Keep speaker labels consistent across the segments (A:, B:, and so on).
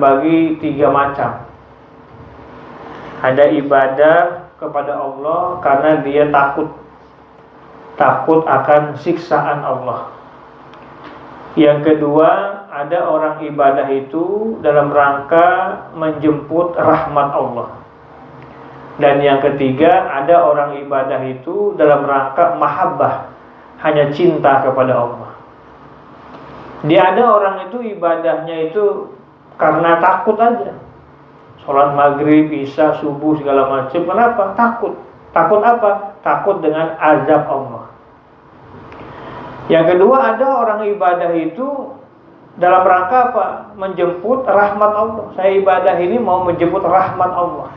A: terbagi 3 macam. Ada ibadah kepada Allah karena dia takut akan siksaan Allah. Yang kedua, ada orang ibadah itu dalam rangka menjemput rahmat Allah. Dan yang ketiga, ada orang ibadah itu dalam rangka mahabbah, hanya cinta kepada Allah. Dia ada orang itu ibadahnya itu karena takut aja. Sholat maghrib, isya, subuh, segala macam. Kenapa? Takut. Takut apa? Takut dengan azab Allah. Yang kedua, ada orang ibadah itu dalam rangka apa? Menjemput rahmat Allah. Saya ibadah ini mau menjemput rahmat Allah.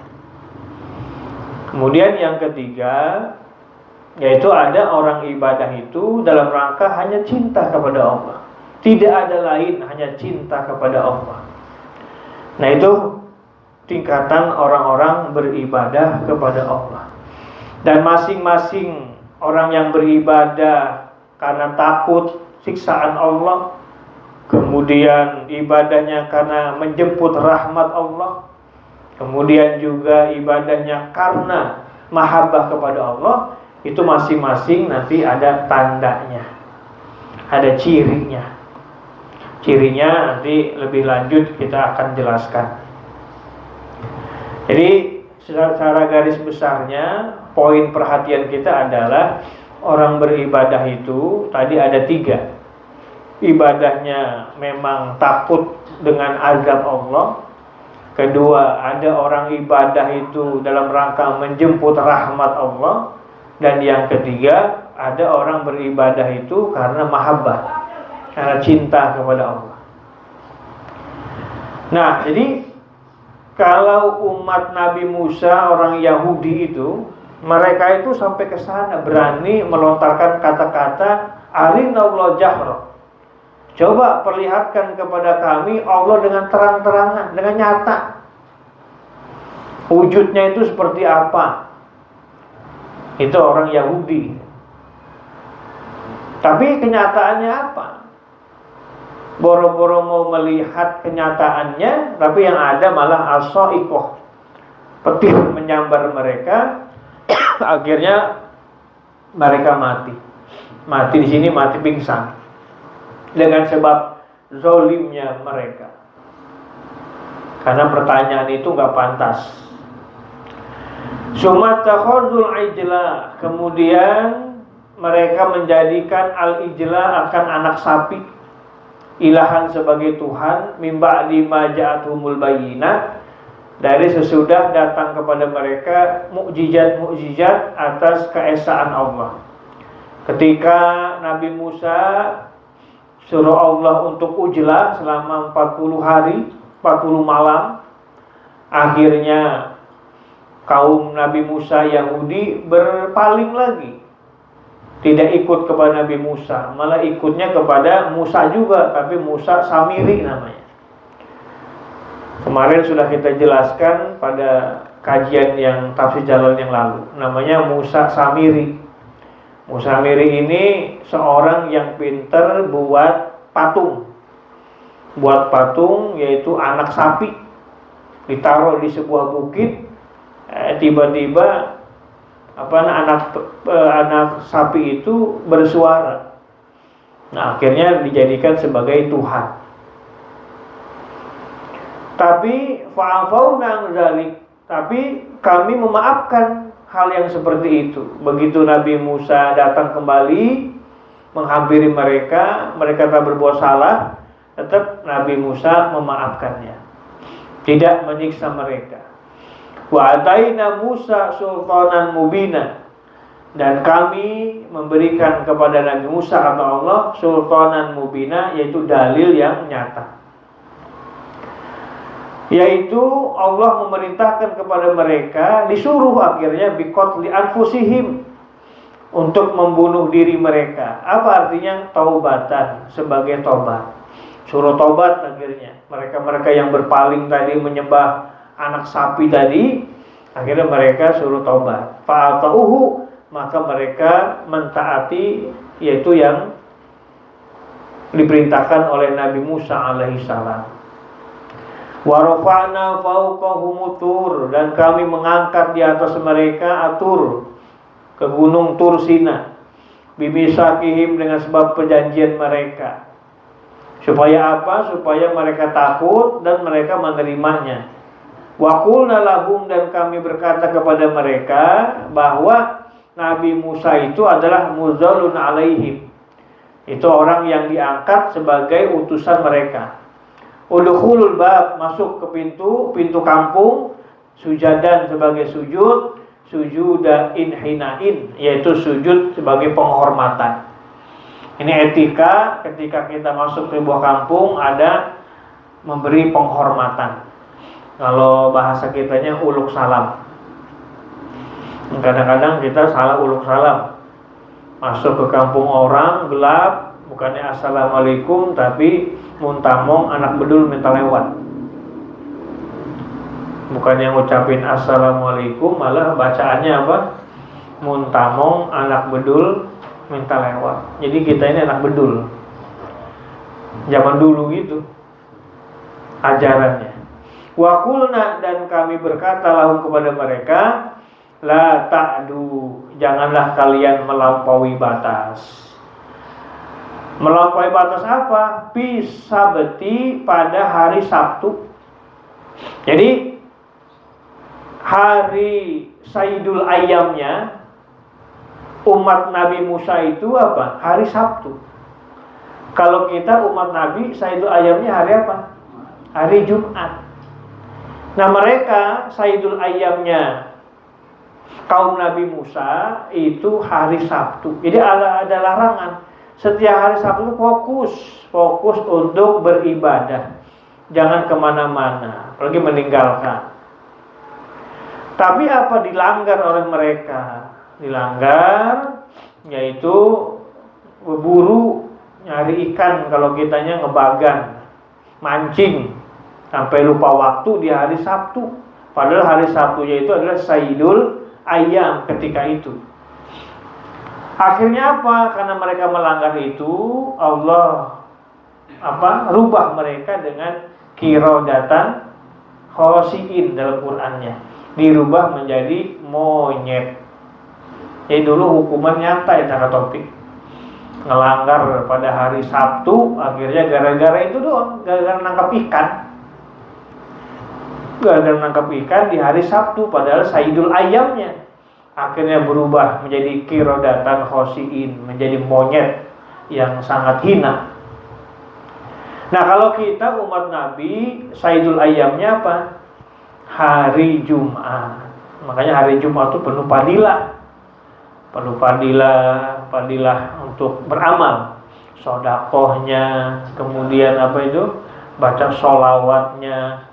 A: Kemudian yang ketiga, yaitu ada orang ibadah itu dalam rangka hanya cinta kepada Allah. Tidak ada lain, hanya cinta kepada Allah. Nah, itu tingkatan orang-orang beribadah kepada Allah. Dan masing-masing orang yang beribadah karena takut siksaan Allah, kemudian ibadahnya karena menjemput rahmat Allah, kemudian juga ibadahnya karena mahabbah kepada Allah, itu masing-masing nanti ada tandanya, ada cirinya. Cirinya nanti lebih lanjut kita akan jelaskan. Jadi secara garis besarnya, poin perhatian kita adalah orang beribadah itu tadi ada 3. Ibadahnya memang takut dengan azab Allah. Kedua, ada orang ibadah itu dalam rangka menjemput rahmat Allah. Dan yang ketiga, ada orang beribadah itu karena mahabbah, karena cinta kepada Allah. Nah, jadi kalau umat Nabi Musa, orang Yahudi itu, mereka itu sampai ke sana berani melontarkan kata-kata arinallahu jahra. Coba perlihatkan kepada kami Allah dengan terang-terangan, dengan nyata. Wujudnya itu seperti apa? Itu orang Yahudi. Tapi kenyataannya apa? Boro-boro mau melihat kenyataannya, tapi yang ada malah as-sa'iqah, petir menyambar mereka. Akhirnya mereka mati di sini, mati pingsan dengan sebab zolimnya mereka, karena pertanyaan itu nggak pantas. Sumattakhadzul ijla, kemudian mereka menjadikan al-ijla akan anak sapi ilahan sebagai Tuhan, mimba lima ja'athumul bayyinat, dari sesudah datang kepada mereka mukjizat-mukjizat atas keesaan Allah. Ketika Nabi Musa suruh Allah untuk ujlah selama 40 hari 40 malam, akhirnya kaum Nabi Musa Yahudi berpaling lagi, tidak ikut kepada Nabi Musa, malah ikutnya kepada Musa juga, tapi Musa Samiri namanya. Kemarin sudah kita jelaskan pada kajian yang tafsir Jalal yang lalu, namanya Musa Samiri. Musa Samiri ini seorang yang pintar buat patung. Buat patung, yaitu anak sapi, ditaruh di sebuah bukit, tiba-tiba anak sapi itu bersuara. Nah, akhirnya dijadikan sebagai Tuhan. Tapi fa'afauna dzalik, tapi kami memaafkan hal yang seperti itu. Begitu Nabi Musa datang kembali menghampiri mereka telah berbuat salah, tetap Nabi Musa memaafkannya, tidak menyiksa mereka. Wa ataina Musa sultanan mubina, dan kami memberikan kepada Nabi Musa kata Allah sultanan mubina, yaitu dalil yang nyata, yaitu Allah memerintahkan kepada mereka, disuruh akhirnya biqatli anfusihim, untuk membunuh diri mereka. Apa artinya? Taubatan, sebagai tobat. Suruh tobat akhirnya. Mereka yang berpaling tadi menyembah anak sapi tadi, akhirnya mereka suruh tobat. Fa'atauhu, maka mereka mentaati, yaitu yang diperintahkan oleh Nabi Musa alaihissalam. Wa rafa'na fawqahum tur, dan kami mengangkat di atas mereka atur ke gunung Tur Sina, bimisakihim, dengan sebab perjanjian mereka. Supaya apa? Supaya mereka takut dan mereka menerimanya. Wa qulna lahum, dan kami berkata kepada mereka bahwa Nabi Musa itu adalah mudzalun alaihim, itu orang yang diangkat sebagai utusan mereka. Udkhulul bab, masuk ke pintu kampung, sujadan sebagai sujud, sujuda inhinain, yaitu sujud sebagai penghormatan. Ini etika ketika kita masuk ke sebuah kampung, ada memberi penghormatan. Kalau bahasa kitanya uluk salam. Kadang-kadang kita salah uluk salam. Masuk ke kampung orang gelap, bukannya assalamualaikum, tapi muntamong anak bedul minta lewat. Bukan yang ngucapin assalamualaikum, malah bacaannya apa? Muntamong anak bedul minta lewat. Jadi kita ini anak bedul. Zaman dulu gitu ajarannya. Wa qulna, dan kami berkata lahum kepada mereka, la ta'du, janganlah kalian melampaui batas. Melampaui batas apa? Sabti, pada hari Sabtu. Jadi hari Sayyidul Ayyamnya umat Nabi Musa itu apa? Hari Sabtu. Kalau kita umat Nabi, Sayyidul Ayyamnya hari apa? Hari Jumat. Nah, mereka Sayyidul Ayyamnya kaum Nabi Musa itu hari Sabtu. Jadi ada larangan. Setiap hari Sabtu fokus untuk beribadah, jangan kemana-mana, apalagi meninggalkan. Tapi apa dilanggar oleh mereka? Dilanggar, yaitu berburu, nyari ikan, kalau kitanya ngebagan, mancing, sampai lupa waktu di hari Sabtu. Padahal hari Sabtunya itu adalah Sayyidul Ayyam ketika itu. Akhirnya apa? Karena mereka melanggar itu, Allah rubah mereka dengan qiradatan khasiin dalam Qur'annya. Dirubah menjadi monyet. Jadi dulu hukuman nyata ya cara topik. Ngelanggar pada hari Sabtu, akhirnya gara-gara itu doang, gara-gara nangkap ikan. Gara-gara nangkap ikan di hari Sabtu, padahal Sayyidul Ayyamnya. Akhirnya berubah menjadi qiradatan khasiin, menjadi monyet yang sangat hina. Nah, kalau kita umat Nabi, Sayyidul Ayyamnya apa? Hari Jumat. Makanya hari Jumat itu penuh fadilah. Penuh fadilah untuk beramal. Sedekahnya, kemudian baca sholawatnya,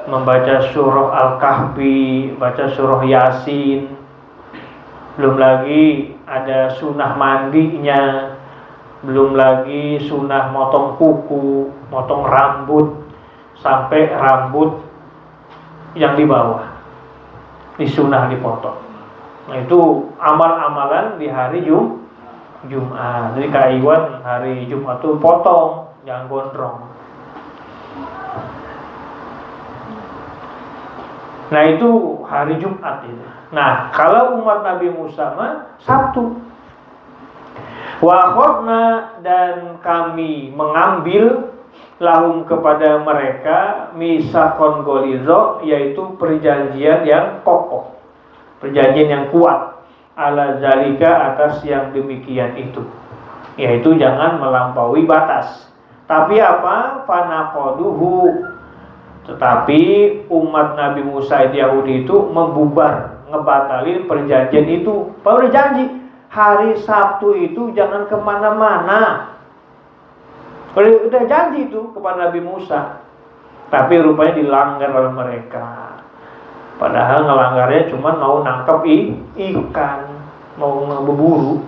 A: membaca surah Al-Kahfi, baca surah Yasin. Belum lagi ada sunnah mandinya, belum lagi sunnah motong kuku, motong rambut, sampai rambut yang di bawah disunnah dipotong. Nah, itu amal-amalan di hari Jumat. Jadi Kak Iwan hari Jumat itu potong, jangan gondrong. Nah, itu hari Jumat itu. Nah, kalau umat Nabi Musa mah Sabtu. Wa akhadna, dan kami mengambil lahum kepada mereka misakon golizo, yaitu perjanjian yang kokoh, perjanjian yang kuat, ala zalika, atas yang demikian itu, yaitu jangan melampaui batas. Tapi apa? Fanaqaduhu, tetapi umat Nabi Musa Yahudi itu ngebatalin perjanjian itu. Padahal udah janji hari Sabtu itu jangan kemana-mana. Udah janji itu kepada Nabi Musa, tapi rupanya dilanggar oleh mereka. Padahal ngelanggarnya cuma mau nangkep ikan, mau ngeburu.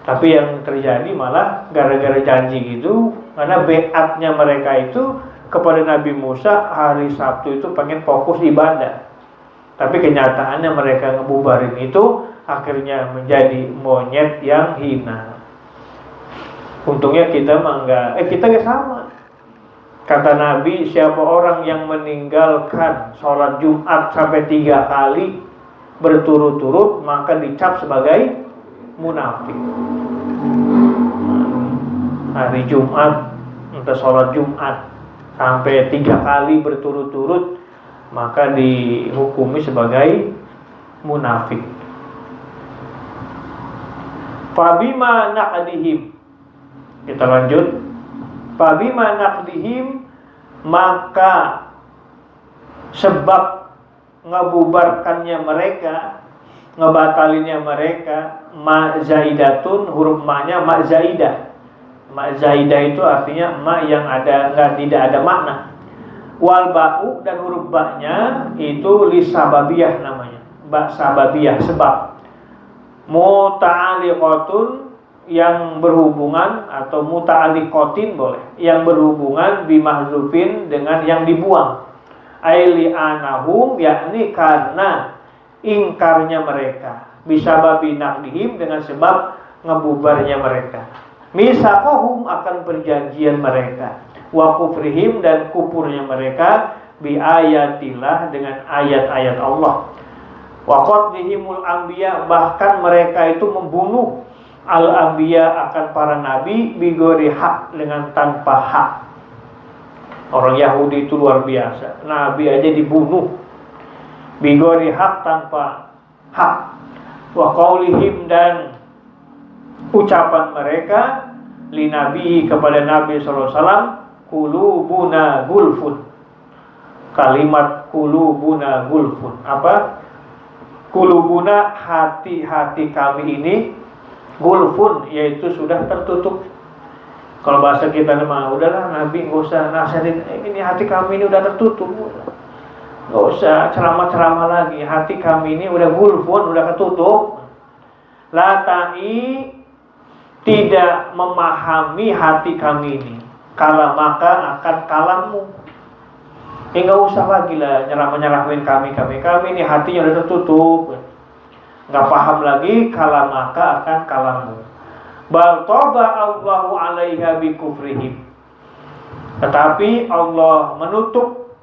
A: Tapi yang terjadi malah gara-gara janji gitu, karena beatnya mereka itu kepada Nabi Musa hari Sabtu itu pengen fokus ibadah. Tapi kenyataannya mereka ngebubarin itu, akhirnya menjadi monyet yang hina. Untungnya kita mah kita gak sama. Kata Nabi, siapa orang yang meninggalkan sholat Jumat sampai 3 kali berturut-turut, maka dicap sebagai munafik. Hari Jumat, untuk sholat Jumat sampai 3 kali berturut-turut, maka dihukumi sebagai munafik. Fabima naqdihim, kita lanjut. Fabima naqdihim, maka sebab ngebubarkannya mereka, ngebatalinnya mereka, ma zaidatun, huruf ma-nya ma zaidah. Ma zaidah itu artinya ma yang tidak ada makna. Wal ba'u, dan huruf ba-nya itu lisababiyah namanya. Ba sababiyah, sebab. Muta'alliqatun, yang berhubungan, atau muta'alliqatin boleh, yang berhubungan bimahzufin, dengan yang dibuang. Aili anahum, yakni karena ingkarnya mereka, bisababi naqdihim, dengan sebab ngebubarnya mereka. Misaqahum, akan perjanjian mereka. Wa kufrihim, dan kufurnya mereka. Bi ayatillah, dengan ayat-ayat Allah. Wa qatlihimul anbiya, bahkan mereka itu membunuh al-anbiya, akan para nabi, bigori hak, dengan tanpa hak. Orang Yahudi itu luar biasa, nabi aja dibunuh bigori hak, tanpa hak. Wa qaulihim, dan ucapan mereka li nabi, kepada Nabi sallallahu alaihi wasallam, qulubuna gulfun. Kalimat qulubuna gulfun, apa? Qulubuna, hati-hati kami ini, gulfun, yaitu sudah tertutup. Kalau bahasa kita mah, udahlah Nabi nggak usah nasihatin, ini hati kami ini udah tertutup, nggak usah ceramah-ceramah lagi, hati kami ini udah gulfun, udah ketutup. La ta'i, tidak memahami hati kami ini, kala maka akan kalammu. Nggak usah lagi lah nyeramahin kami ini hatinya udah tertutup, nggak paham lagi, kala maka akan kalammu. Bal toba Allahu alaiha bi kufrihim, tetapi Allah menutup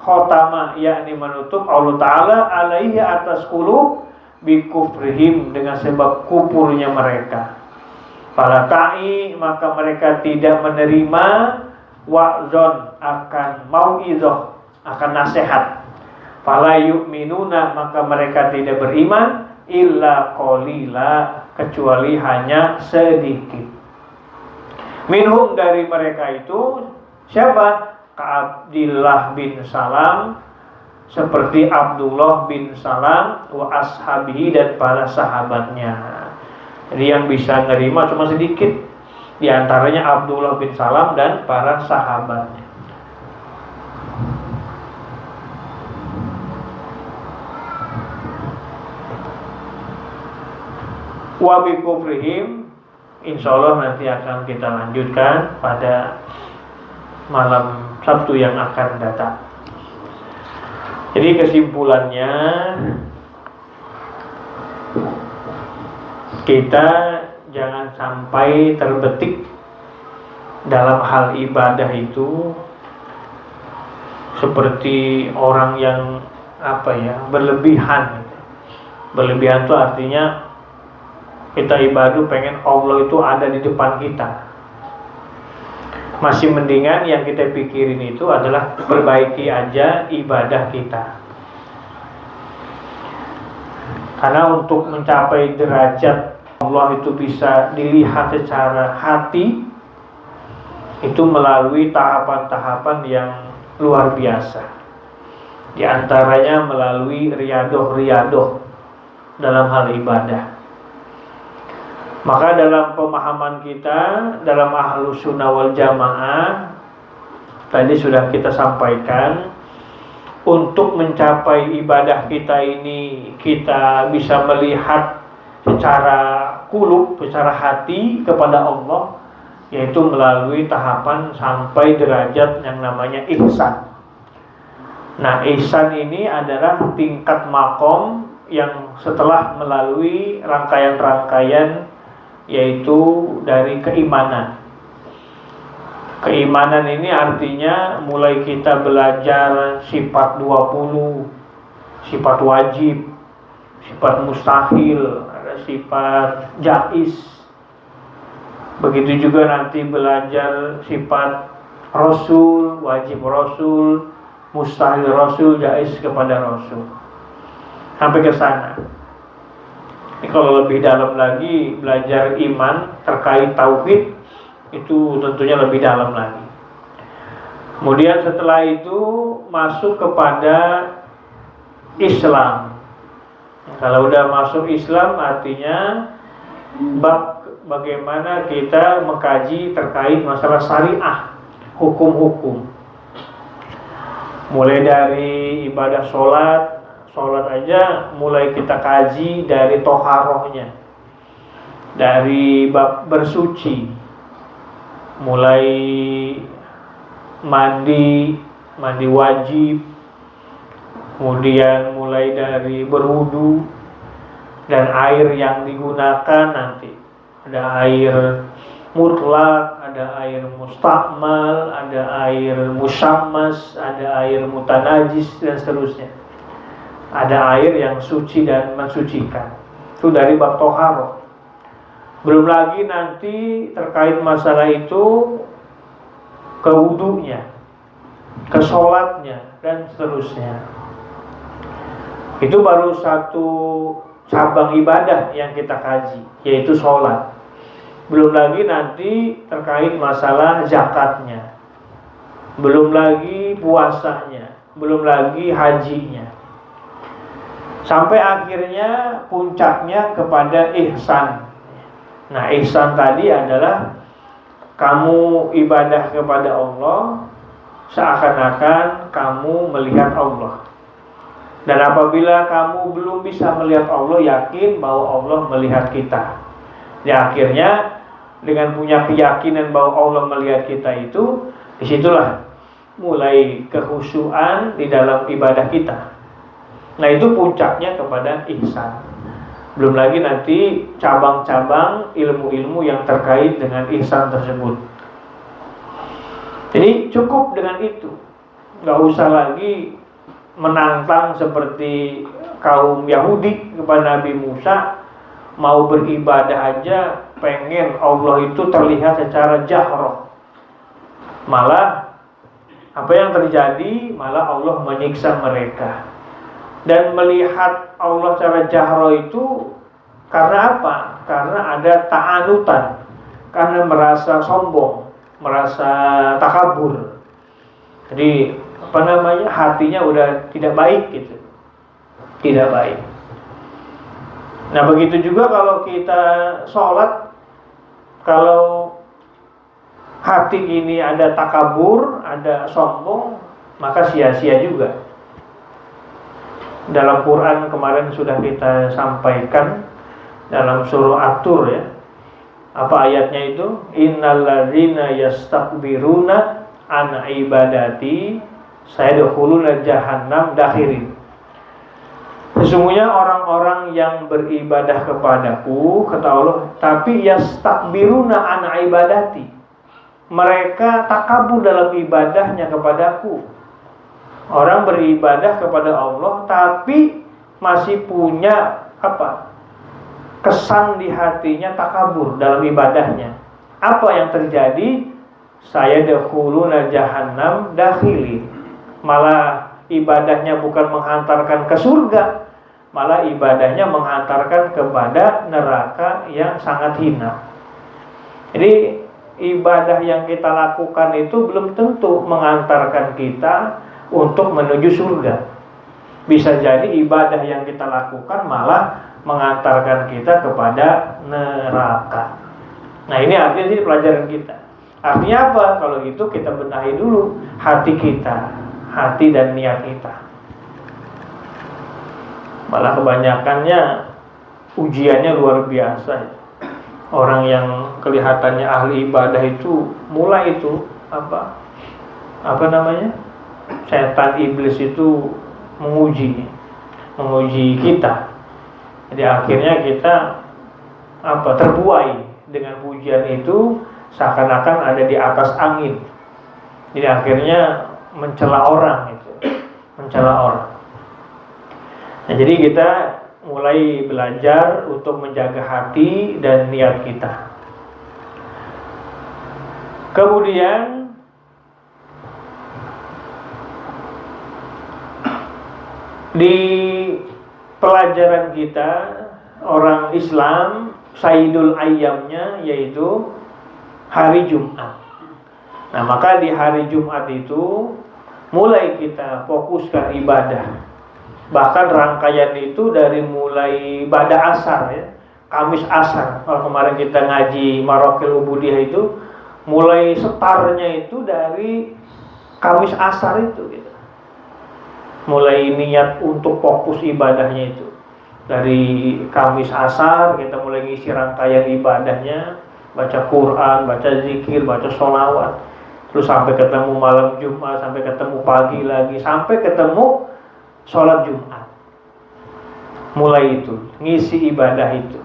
A: khotama, yakni menutup Allah Ta'ala alaiha, atas qulub, bi kufrihim, dengan sebab kufurnya mereka. Fala ta'i, maka mereka tidak menerima wa'zon, akan mau'izah, akan nasihat. Fala yu'minuna, maka mereka tidak beriman, illa qalila, kecuali hanya sedikit. Minhum, dari mereka itu siapa? Ka'abdillah bin Salam, seperti Abdullah bin Salam, wa ashabihi, dan para sahabatnya. Jadi yang bisa nerima cuma sedikit, di antaranya Abdullah bin Salam dan para sahabatnya. Wa bi kufrihim, insyaallah nanti akan kita lanjutkan pada malam Sabtu yang akan datang. Jadi kesimpulannya, kita jangan sampai terbetik dalam hal ibadah itu seperti orang yang berlebihan. Berlebihan itu artinya kita ibadah pengen Allah itu ada di depan kita. Masih mendingan yang kita pikirin itu adalah perbaiki aja ibadah kita. Karena untuk mencapai derajat Allah itu bisa dilihat secara hati, itu melalui tahapan-tahapan yang luar biasa. Di antaranya melalui riyadoh-riyadoh dalam hal ibadah. Maka dalam pemahaman kita, dalam Ahlus Sunnah wal Jamaah, tadi sudah kita sampaikan, untuk mencapai ibadah kita ini, kita bisa melihat secara qulub, secara hati kepada Allah, yaitu melalui tahapan sampai derajat yang namanya ihsan. Nah, ihsan ini adalah tingkat makom yang setelah melalui rangkaian-rangkaian, yaitu dari keimanan. Keimanan ini artinya mulai kita belajar sifat 20, sifat wajib, sifat mustahil, ada sifat jaiz. Begitu juga nanti belajar sifat Rasul, wajib Rasul, mustahil Rasul, jaiz kepada Rasul. Sampai ke sana. Ini kalau lebih dalam lagi belajar iman terkait tauhid, itu tentunya lebih dalam lagi. Kemudian setelah itu masuk kepada Islam. Kalau udah masuk Islam artinya bab bagaimana kita mengkaji terkait masalah syariah, hukum-hukum. Mulai dari ibadah sholat aja mulai kita kaji dari toharohnya, dari bab bersuci, mulai mandi wajib, kemudian mulai dari berwudu dan air yang digunakan nanti ada air mutlak, ada air mustakmal, ada air musyammas, ada air mutanajis dan seterusnya. Ada air yang suci dan mensucikan. Itu dari bab toharoh. Belum lagi nanti terkait masalah itu ke wudunya, ke sholatnya dan seterusnya. Itu baru satu cabang ibadah yang kita kaji, yaitu sholat. Belum lagi nanti terkait masalah zakatnya, belum lagi puasanya, belum lagi hajinya. Sampai akhirnya puncaknya kepada ihsan. Nah, ihsan tadi adalah kamu ibadah kepada Allah seakan-akan kamu melihat Allah. Dan apabila kamu belum bisa melihat Allah, yakin bahwa Allah melihat kita. Ya, akhirnya dengan punya keyakinan bahwa Allah melihat kita itu, disitulah mulai kekhusyuan di dalam ibadah kita. Nah, itu puncaknya kepada ihsan. Belum lagi nanti cabang-cabang ilmu-ilmu yang terkait dengan ihsan tersebut. Jadi cukup dengan itu, nggak usah lagi menantang seperti kaum Yahudi kepada Nabi Musa. Mau beribadah aja pengen Allah itu terlihat secara jahroh. Malah apa yang terjadi? Malah Allah menyiksa mereka. Dan melihat Allah secara jahroh itu karena apa? Karena ada ta'anutan, karena merasa sombong, merasa takabur. Jadi hatinya udah tidak baik gitu, tidak baik. Nah, begitu juga kalau kita sholat, kalau hati ini ada takabur, ada sombong, maka sia-sia juga. Dalam Quran kemarin sudah kita sampaikan dalam surah At-Tur ya. Apa ayatnya itu? Innalladzina yastakbiruna an ibadati sayadkhuluna jahannam dakhirin. Sesungguhnya orang-orang yang beribadah kepadaku, kata Allah, tapi yastakbiruna an ibadati, mereka takabur dalam ibadahnya kepadaku. Orang beribadah kepada Allah tapi masih punya kesan di hatinya takabur dalam ibadahnya. Apa yang terjadi? Saya dakhuluna jahannam dakhili. Malah ibadahnya bukan menghantarkan ke surga, malah ibadahnya menghantarkan kepada neraka yang sangat hina. Jadi ibadah yang kita lakukan itu belum tentu mengantarkan kita untuk menuju surga. Bisa jadi ibadah yang kita lakukan malah mengantarkan kita kepada neraka. Nah, ini artinya di pelajaran kita. Artinya apa? Kalau gitu kita benahi dulu hati kita, hati dan niat kita. Malah kebanyakannya ujiannya luar biasa. Orang yang kelihatannya ahli ibadah itu mulai itu setan iblis itu menguji kita. Jadi akhirnya kita terbuai dengan pujian itu, seakan-akan ada di atas angin. Jadi akhirnya mencela orang itu, mencela orang. Nah, jadi kita mulai belajar untuk menjaga hati dan niat kita. Kemudian di pelajaran kita orang Islam Sayyidul Ayyamnya yaitu hari Jumat. Nah, maka di hari Jumat itu mulai kita fokuskan ibadah. Bahkan rangkaian itu dari mulai ibadah asar ya, Kamis asar. Kalau kemarin kita ngaji Marokil Ubudiyah itu mulai setarnya itu dari Kamis asar itu gitu. Mulai niat untuk fokus ibadahnya itu. Dari Kamis asar kita mulai ngisi rangkaian ibadahnya, baca Quran, baca zikir, baca sholawat. Terus sampai ketemu malam Jumat, sampai ketemu pagi lagi, sampai ketemu sholat Jumat. Mulai itu, ngisi ibadah itu.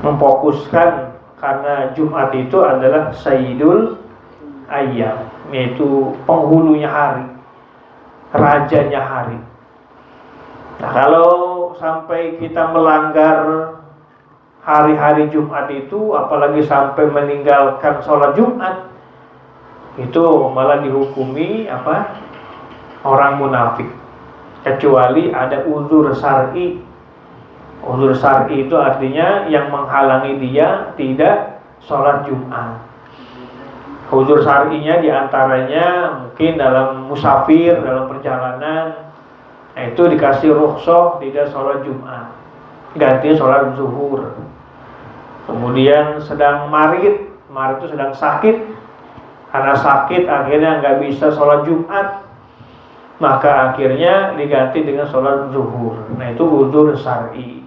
A: Memfokuskan karena Jumat itu adalah Sayyidul Ayyam, yaitu penghulunya hari, rajanya hari. Nah, kalau sampai kita melanggar hari-hari Jumat itu, apalagi sampai meninggalkan sholat Jumat, itu malah dihukumi apa? Orang munafik. Kecuali ada uzur syar'i. Uzur syar'i itu artinya yang menghalangi dia tidak sholat Jumat. Uzur syar'inya diantaranya mungkin dalam musafir, dalam perjalanan. Nah, itu dikasih rukhsah tidak sholat Jumat, ganti sholat zuhur. Kemudian sedang marid itu sedang sakit, karena sakit akhirnya nggak bisa sholat Jumat, maka akhirnya diganti dengan sholat zuhur. Nah, itu uzur syar'i.